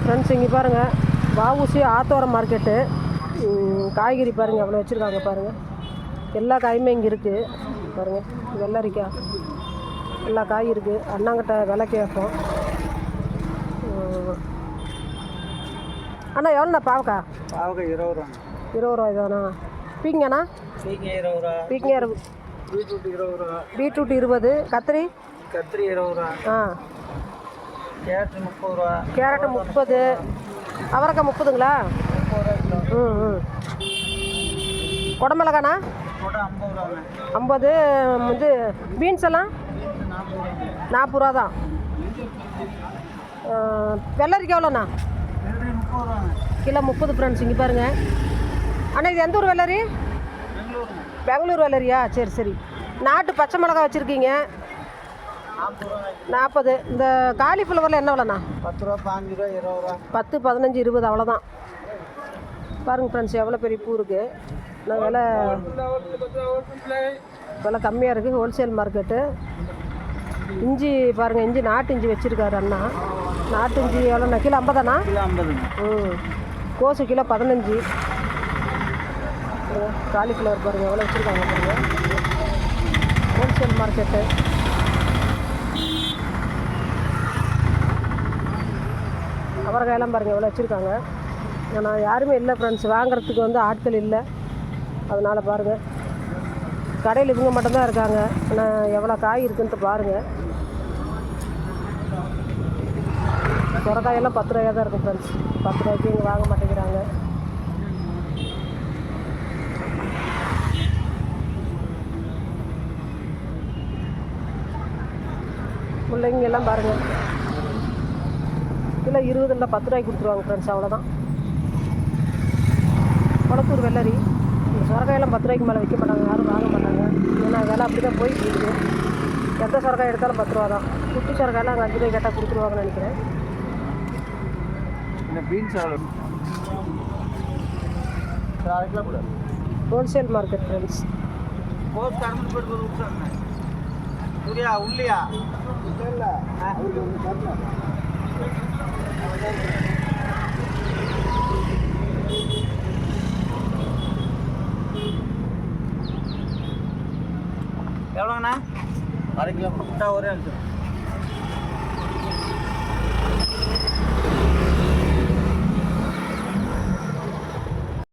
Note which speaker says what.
Speaker 1: Friends இங்கே பாருங்கள், VOC ஆத்தோரம் market. காய்கறி பாருங்கள் எவ்வளோ வச்சுருக்காங்க பாருங்கள். எல்லா காயுமே இங்கே இருக்குது பாருங்கள். வெள்ளரிக்காய் எல்லா காய் இருக்குது. அண்ணாங்கிட்ட விலை கேட்போம். அண்ணா எவ்வளோண்ணா பாவக்காய்?
Speaker 2: பாவக்காய் 20 ரூபா.
Speaker 1: 20 ரூபாய் தானா? பீங்கண்ணா?
Speaker 2: பீக்கங்க 20 ரூபா.
Speaker 1: பீக்கங்க
Speaker 2: பீட்ரூட் 20 ரூபா.
Speaker 1: பீட்ரூட் 20. கத்திரி
Speaker 2: 20 ரூபா. கேரட் 30 ரூபா.
Speaker 1: கேரட்டு 30. அவரைக்காய் 30ங்களா?
Speaker 2: 30 ரூபா.
Speaker 1: குடமிளகாண்ணா?
Speaker 2: 50 ரூபாங்க.
Speaker 1: 50. வந்து பீன்ஸ் எல்லாம் 40 ரூபா தான். வெள்ளரிக்காய் எவ்வளோண்ணா?
Speaker 2: 30 ரூபாங்க.
Speaker 1: Kilo 30 friends. இங்கே பாருங்கள் அண்ணா, இது எந்த ஊர் வெள்ளரி? பெங்களூர் வெள்ளரியா? சரி சரி. நாட்டு பச்சை மிளகா வச்சுருக்கீங்க 40. இந்த காலிஃப்ளவரில் என்ன விலைண்ணா?
Speaker 2: 10 ரூபா, 15 ரூபா, 20 ரூபா.
Speaker 1: 10, 15, 20 அவ்வளோதான். பாருங்கள் ஃப்ரெண்ட்ஸ் எவ்வளோ பெரிய பூ இருக்குது. நான் விலை கம்மியாக இருக்குது. Wholesale market. இஞ்சி பாருங்கள், இஞ்சி நாட்டு இஞ்சி வச்சுருக்காரு அண்ணா. நாட்டு இஞ்சி எவ்வளோண்ணா? கிலோ 50தாண்ணா?
Speaker 2: கிலோ 50.
Speaker 1: கோசு கிலோ 15. காலிஃப்ளவர் பாருங்கள் எவ்வளோ வச்சுருக்காங்க பாருங்கள். Wholesale market. அவரைக்காயெல்லாம் பாருங்கள் எவ்வளோ வச்சுருக்காங்க. ஏன்னா யாருமே இல்லை ஃப்ரெண்ட்ஸ், வாங்குறதுக்கு வந்து ஆட்கள் இல்லை. அதனால் பாருங்கள், கடையில் இவங்க மட்டும்தான் இருக்காங்க. ஆனால் எவ்வளோ காய் இருக்குன்ட்டு பாருங்கள். சொரக்காயெல்லாம் 10 ரூபாயாக தான் இருக்கும் ஃப்ரெண்ட்ஸ். 10 ரூபாய்க்கு இங்கே வாங்க மாட்டேங்கிறாங்க. முள்ளங்கியெல்லாம் பாருங்கள் கிலோ 20 இல்லை 10 ரூபாய்க்கு கொடுத்துருவாங்க ஃப்ரெண்ட்ஸ். அவ்வளோதான். குளத்தூர் வெள்ளரி. இந்த சொரக்காயெல்லாம் 10 ரூபாய்க்கு மேலே விற்க மாட்டாங்க, யாரும் வாங்க மாட்டாங்க. ஏன்னா விலை அப்படி தான் போயிட்டு இருக்குது. எந்த சொரக்காய் எடுத்தாலும் 10 ரூபா தான். குட்டி சொரக்காயெல்லாம் அங்கே 5 ரூபாய் கேட்டால் கொடுத்துருவாங்கன்னு நினைக்கிறேன்.
Speaker 2: Beans
Speaker 1: wholesale market friends.
Speaker 2: உள்ளியா எவ்வளோங்கண்ணா? 1/2 கிலோ ஒரே